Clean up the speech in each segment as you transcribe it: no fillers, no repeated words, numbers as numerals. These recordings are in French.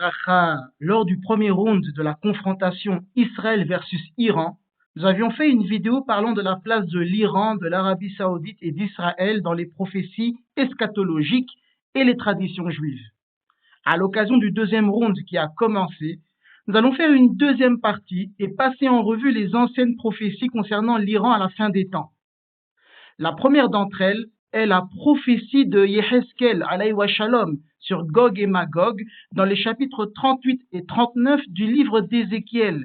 Livracha, lors du premier round de la confrontation Israël versus Iran, nous avions fait une vidéo parlant de la place de l'Iran, de l'Arabie Saoudite et d'Israël dans les prophéties eschatologiques et les traditions juives. À l'occasion du deuxième round qui a commencé, nous allons faire une deuxième partie et passer en revue les anciennes prophéties concernant l'Iran à la fin des temps. La première d'entre elles est la prophétie de Yeheskel alayhi wa shalom sur Gog et Magog dans les chapitres 38 et 39 du livre d'Ézéchiel,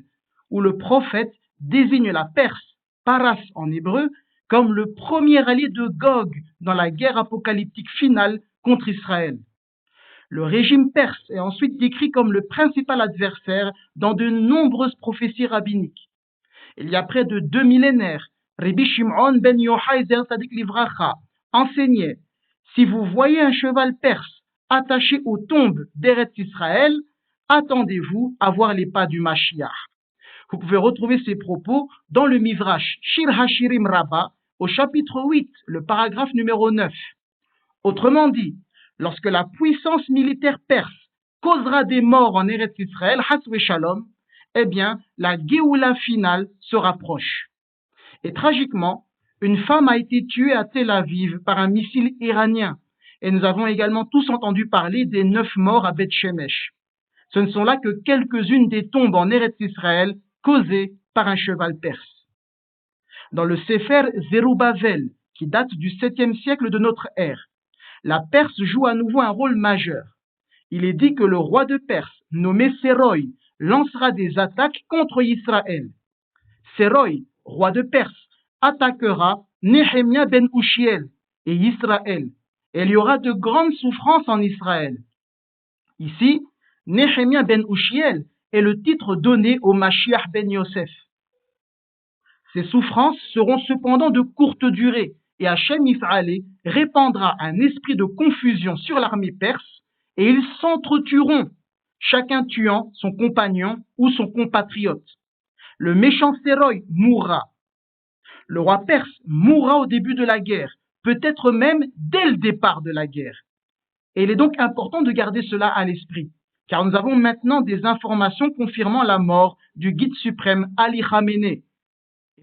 où le prophète désigne la Perse, Paras en hébreu, comme le premier allié de Gog dans la guerre apocalyptique finale contre Israël. Le régime perse est ensuite décrit comme le principal adversaire dans de nombreuses prophéties rabbiniques. Il y a près de 2 millénaires, Rabbi Shimon ben Yochai Zer Tzadik Livracha enseignait: si vous voyez un cheval perse attaché aux tombes d'Eretz Israël, attendez-vous à voir les pas du Mashiach. Vous pouvez retrouver ces propos dans le Midrash Shir Hashirim Rabbah au chapitre 8, le paragraphe numéro 9. Autrement dit, lorsque la puissance militaire perse causera des morts en Eretz Israël, Hasve Shalom, eh bien, la Géoula finale se rapproche. Et tragiquement, une femme a été tuée à Tel Aviv par un missile iranien. Et nous avons également tous entendu parler des 9 morts à Beth Shemesh. Ce ne sont là que quelques-unes des tombes en Eretz Israël causées par un cheval perse. Dans le Sefer Zerubbabel, qui date du 7e siècle de notre ère, la Perse joue à nouveau un rôle majeur. Il est dit que le roi de Perse, nommé Séroï, lancera des attaques contre Israël. Séroï, roi de Perse, attaquera Nehemia ben Ushiel et Israël. Et il y aura de grandes souffrances en Israël. Ici, Nehemia ben Ushiel est le titre donné au Mashiach ben Yosef. Ces souffrances seront cependant de courte durée et Hachem Yisraël répandra un esprit de confusion sur l'armée perse et ils s'entretueront, chacun tuant son compagnon ou son compatriote. Le méchant Séroï mourra. Le roi perse mourra au début de la guerre, peut-être même dès le départ de la guerre. Et il est donc important de garder cela à l'esprit, car nous avons maintenant des informations confirmant la mort du guide suprême Ali Khamenei.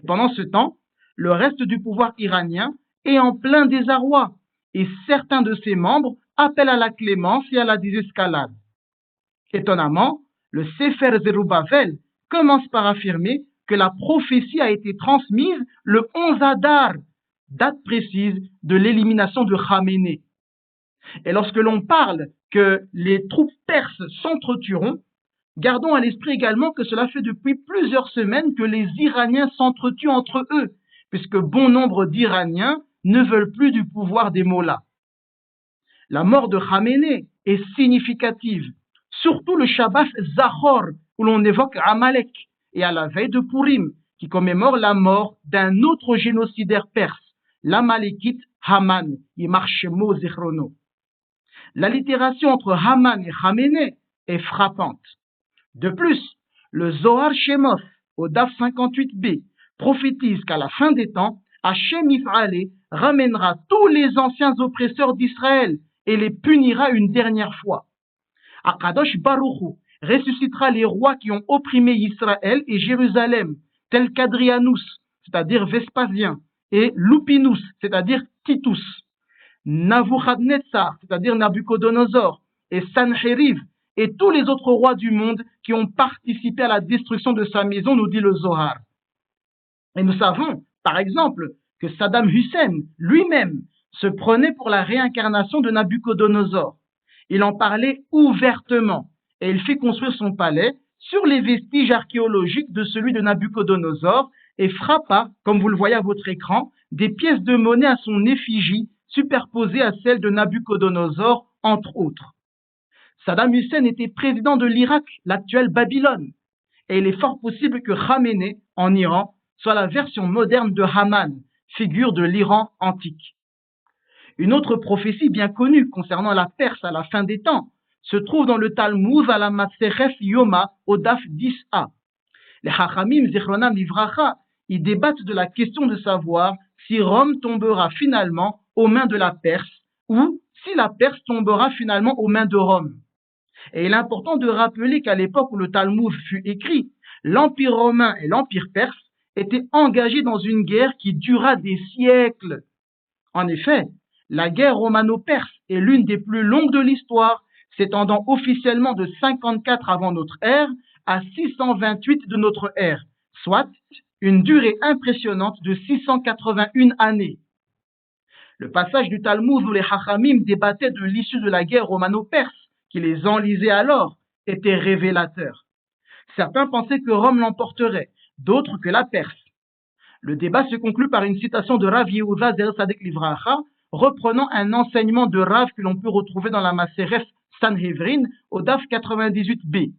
Pendant ce temps, le reste du pouvoir iranien est en plein désarroi, et certains de ses membres appellent à la clémence et à la désescalade. Étonnamment, le Sefer Zerubbabel commence par affirmer que la prophétie a été transmise le 11 Adar, date précise de l'élimination de Khamenei. Et lorsque l'on parle que les troupes perses s'entretueront, gardons à l'esprit également que cela fait depuis plusieurs semaines que les Iraniens s'entretuent entre eux, puisque bon nombre d'Iraniens ne veulent plus du pouvoir des mollahs. La mort de Khamenei est significative, surtout le Shabbat Zachor, où l'on évoque Amalek, et à la veille de Purim, qui commémore la mort d'un autre génocidaire perse, l'Amalekite Haman, Yimar Shemo Zichrono. L'allitération entre Haman et Khamenei est frappante. De plus, le Zohar Shemoth, au DAF 58b, prophétise qu'à la fin des temps, Hachem Yisraël ramènera tous les anciens oppresseurs d'Israël et les punira une dernière fois. Akadosh Baruch Hu ressuscitera les rois qui ont opprimé Israël et Jérusalem, tels qu'Adrianus, c'est-à-dire Vespasien, et Lupinus, c'est-à-dire Titus, Nabuchodonosor, c'est-à-dire Nabucodonosor, et Sancheriv, et tous les autres rois du monde qui ont participé à la destruction de sa maison, nous dit le Zohar. Et nous savons, par exemple, que Saddam Hussein lui-même se prenait pour la réincarnation de Nabucodonosor. Il en parlait ouvertement et il fit construire son palais sur les vestiges archéologiques de celui de Nabucodonosor et frappa, comme vous le voyez à votre écran, des pièces de monnaie à son effigie superposées à celles de Nabucodonosor, entre autres. Saddam Hussein était président de l'Irak, l'actuelle Babylone, et il est fort possible que Khamenei, en Iran, soit la version moderne de Haman, figure de l'Iran antique. Une autre prophétie bien connue concernant la Perse à la fin des temps se trouve dans le Talmud à la Maseref Yoma au Daf 10a. Les Chachamim Zichronam Livracha y débattent de la question de savoir si Rome tombera finalement aux mains de la Perse ou si la Perse tombera finalement aux mains de Rome. Et il est important de rappeler qu'à l'époque où le Talmud fut écrit, l'Empire romain et l'Empire perse étaient engagés dans une guerre qui dura des siècles. En effet, la guerre romano-perse est l'une des plus longues de l'histoire, s'étendant officiellement de 54 avant notre ère à 628 de notre ère, soit une durée impressionnante de 681 années. Le passage du Talmud où les Hachamim débattaient de l'issue de la guerre romano-perse, qui les enlisait alors, était révélateur. Certains pensaient que Rome l'emporterait, d'autres que la Perse. Le débat se conclut par une citation de Rav Yehuda Zer Tzaddik Livracha, reprenant un enseignement de Rav que l'on peut retrouver dans la Masereth Sanhedrin au Daf 98b.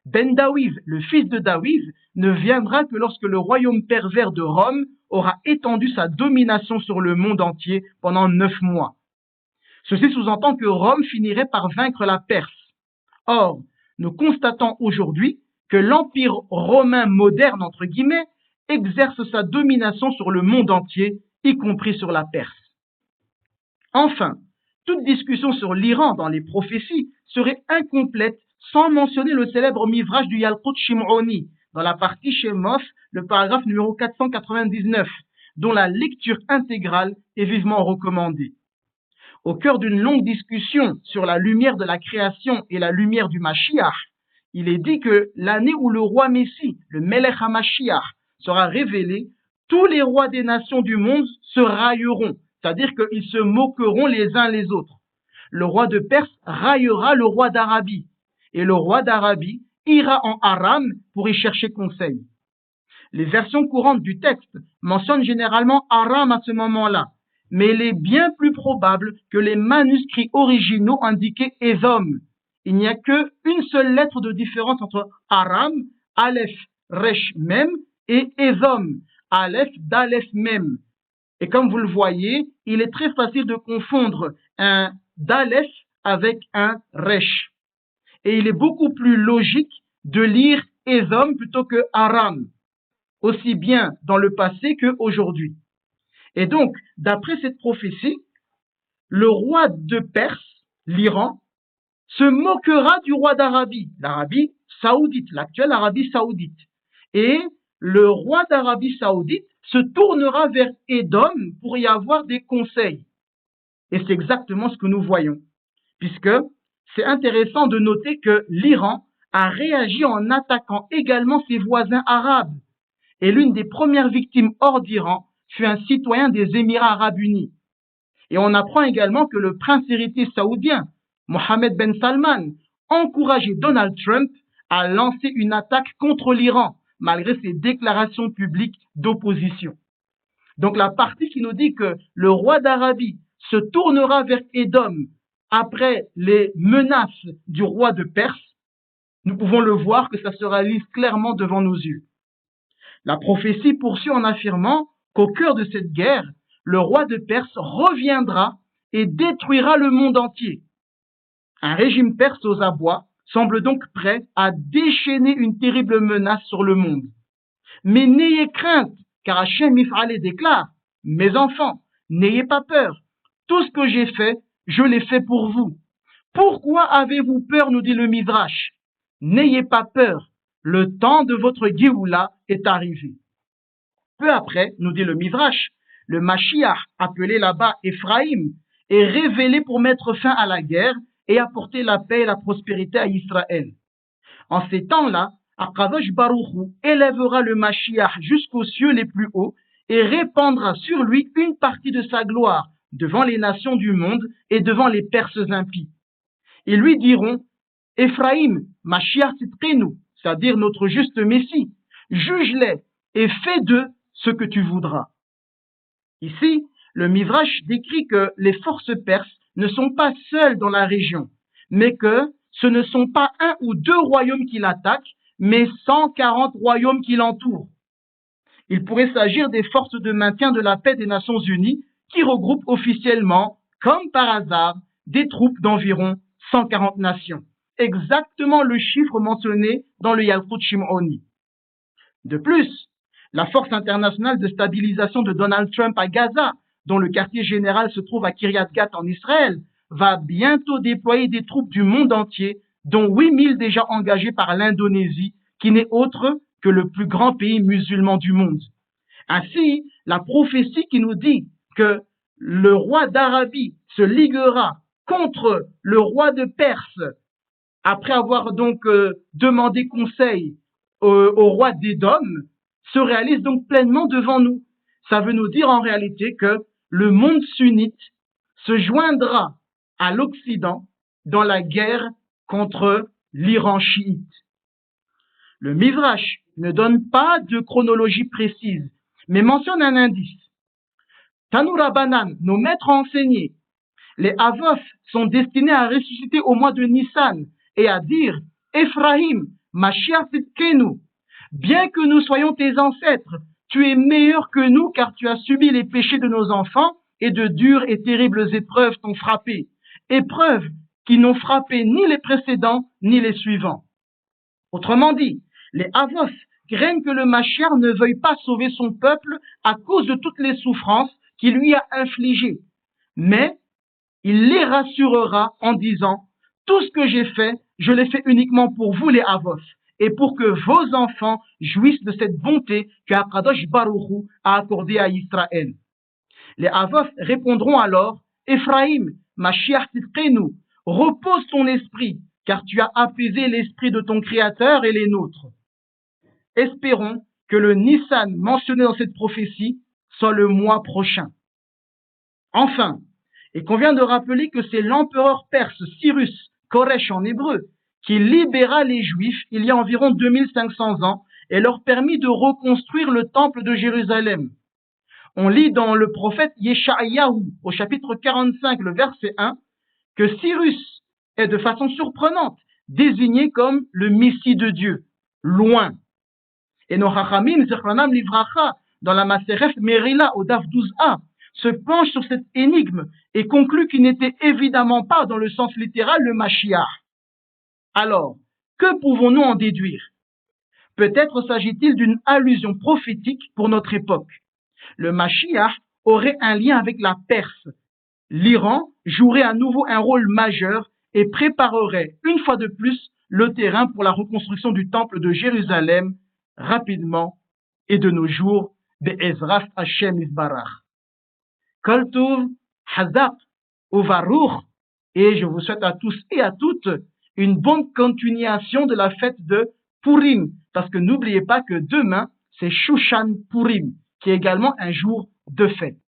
Ben Dawiv, le fils de Dawiv, ne viendra que lorsque le royaume pervers de Rome aura étendu sa domination sur le monde entier pendant 9 mois. Ceci sous-entend que Rome finirait par vaincre la Perse. Or, nous constatons aujourd'hui que l'empire romain moderne, entre guillemets, exerce sa domination sur le monde entier, y compris sur la Perse. Enfin, toute discussion sur l'Iran dans les prophéties serait incomplète sans mentionner le célèbre midrash du Yalkut Shim'oni, dans la partie Shemot, le paragraphe numéro 499, dont la lecture intégrale est vivement recommandée. Au cœur d'une longue discussion sur la lumière de la création et la lumière du Mashiach, il est dit que l'année où le roi Messie, le Melech HaMashiach, sera révélé, tous les rois des nations du monde se railleront, c'est-à-dire qu'ils se moqueront les uns les autres. Le roi de Perse raillera le roi d'Arabie, et le roi d'Arabie ira en Aram pour y chercher conseil. Les versions courantes du texte mentionnent généralement Aram à ce moment-là, mais il est bien plus probable que les manuscrits originaux indiquaient Édom. Il n'y a qu'une seule lettre de différence entre Aram, Aleph, Resh, Mem, et Édom, Aleph, Dalef, Mem. Et comme vous le voyez, il est très facile de confondre un Dalef avec un Resh. Et il est beaucoup plus logique de lire Édom plutôt que Aram, aussi bien dans le passé qu'aujourd'hui. Et donc, d'après cette prophétie, le roi de Perse, l'Iran, se moquera du roi d'Arabie, l'Arabie saoudite, l'actuelle Arabie saoudite. Et le roi d'Arabie saoudite se tournera vers Édom pour y avoir des conseils. Et c'est exactement ce que nous voyons, puisque c'est intéressant de noter que l'Iran a réagi en attaquant également ses voisins arabes. Et l'une des premières victimes hors d'Iran fut un citoyen des Émirats arabes unis. Et on apprend également que le prince héritier saoudien, Mohammed Ben Salman, encourageait Donald Trump à lancer une attaque contre l'Iran, malgré ses déclarations publiques d'opposition. Donc la partie qui nous dit que le roi d'Arabie se tournera vers Édom après les menaces du roi de Perse, nous pouvons le voir que ça se réalise clairement devant nos yeux. La prophétie poursuit en affirmant qu'au cœur de cette guerre, le roi de Perse reviendra et détruira le monde entier. Un régime perse aux abois semble donc prêt à déchaîner une terrible menace sur le monde. Mais n'ayez crainte, car Hachem Ifralé déclare, « Mes enfants, n'ayez pas peur. Tout ce que j'ai fait, je l'ai fait pour vous. Pourquoi avez-vous peur, nous dit le Midrash? N'ayez pas peur. Le temps de votre Géoula est arrivé. » Peu après, nous dit le Midrash, le Mashiach, appelé là-bas Ephraïm, est révélé pour mettre fin à la guerre et apporter la paix et la prospérité à Israël. En ces temps-là, Akadosh Baruch Hu élèvera le Mashiach jusqu'aux cieux les plus hauts et répandra sur lui une partie de sa gloire devant les nations du monde et devant les Perses impies. Ils lui diront, Ephraïm, Mashiach Tzidkenu, c'est-à-dire notre juste Messie, juge-les et fais d'eux ce que tu voudras. Ici, le Midrash décrit que les forces perses ne sont pas seules dans la région, mais que ce ne sont pas un ou deux royaumes qui l'attaquent, mais 140 royaumes qui l'entourent. Il pourrait s'agir des forces de maintien de la paix des Nations Unies qui regroupent officiellement, comme par hasard, des troupes d'environ 140 nations. Exactement le chiffre mentionné dans le Yalkut Shim'oni. De plus, la force internationale de stabilisation de Donald Trump à Gaza, dont le quartier général se trouve à Kiryat Gat en Israël, va bientôt déployer des troupes du monde entier dont 8000 déjà engagés par l'Indonésie, qui n'est autre que le plus grand pays musulman du monde. Ainsi, la prophétie qui nous dit que le roi d'Arabie se liguera contre le roi de Perse, après avoir donc demandé conseil au roi d'Édom, se réalise donc pleinement devant nous. Ça veut nous dire en réalité que le monde sunnite se joindra à l'Occident dans la guerre contre l'Iran chiite. Le Midrash ne donne pas de chronologie précise, mais mentionne un indice. Tanoura Banan, nos maîtres enseignés, les Avos sont destinés à ressusciter au mois de Nissan et à dire Ephraim, Mashiach Tzidkenu, bien que nous soyons tes ancêtres, tu es meilleur que nous car tu as subi les péchés de nos enfants et de dures et terribles épreuves t'ont frappé. Épreuves qui n'ont frappé ni les précédents ni les suivants. Autrement dit, les Avos craignent que le Mashiach ne veuille pas sauver son peuple à cause de toutes les souffrances qu'il lui a infligées. Mais il les rassurera en disant « Tout ce que j'ai fait, je l'ai fait uniquement pour vous les Avos et pour que vos enfants jouissent de cette bonté que Akadosh Baruch Hu a accordée à Israël. » Les Avos répondront alors « Ephraim, Mashiach Tzidkenu, repose ton esprit, car tu as apaisé l'esprit de ton Créateur et les nôtres. » Espérons que le Nissan mentionné dans cette prophétie soit le mois prochain. Enfin, il convient de rappeler que c'est l'empereur perse Cyrus, Koresh en hébreu, qui libéra les Juifs il y a environ 2500 ans et leur permit de reconstruire le temple de Jérusalem. On lit dans le prophète Yeshayahu, au chapitre 45, le verset 1, que Cyrus est de façon surprenante désigné comme le Messie de Dieu, loin. Et nos Chachamim, Zichronam Livracha, dans la Maseref Merila au Daf 12a, se penche sur cette énigme et conclut qu'il n'était évidemment pas dans le sens littéral le Mashiach. Alors, que pouvons-nous en déduire? Peut-être s'agit-il d'une allusion prophétique pour notre époque. Le Mashiach aurait un lien avec la Perse. L'Iran jouerait à nouveau un rôle majeur et préparerait une fois de plus le terrain pour la reconstruction du temple de Jérusalem rapidement et de nos jours, Be'ezras Hashem Isbarach. Kol Tov, Hazak, Uvaruch, et je vous souhaite à tous et à toutes une bonne continuation de la fête de Purim, parce que n'oubliez pas que demain, c'est Shushan Purim, qui est également un jour de fête.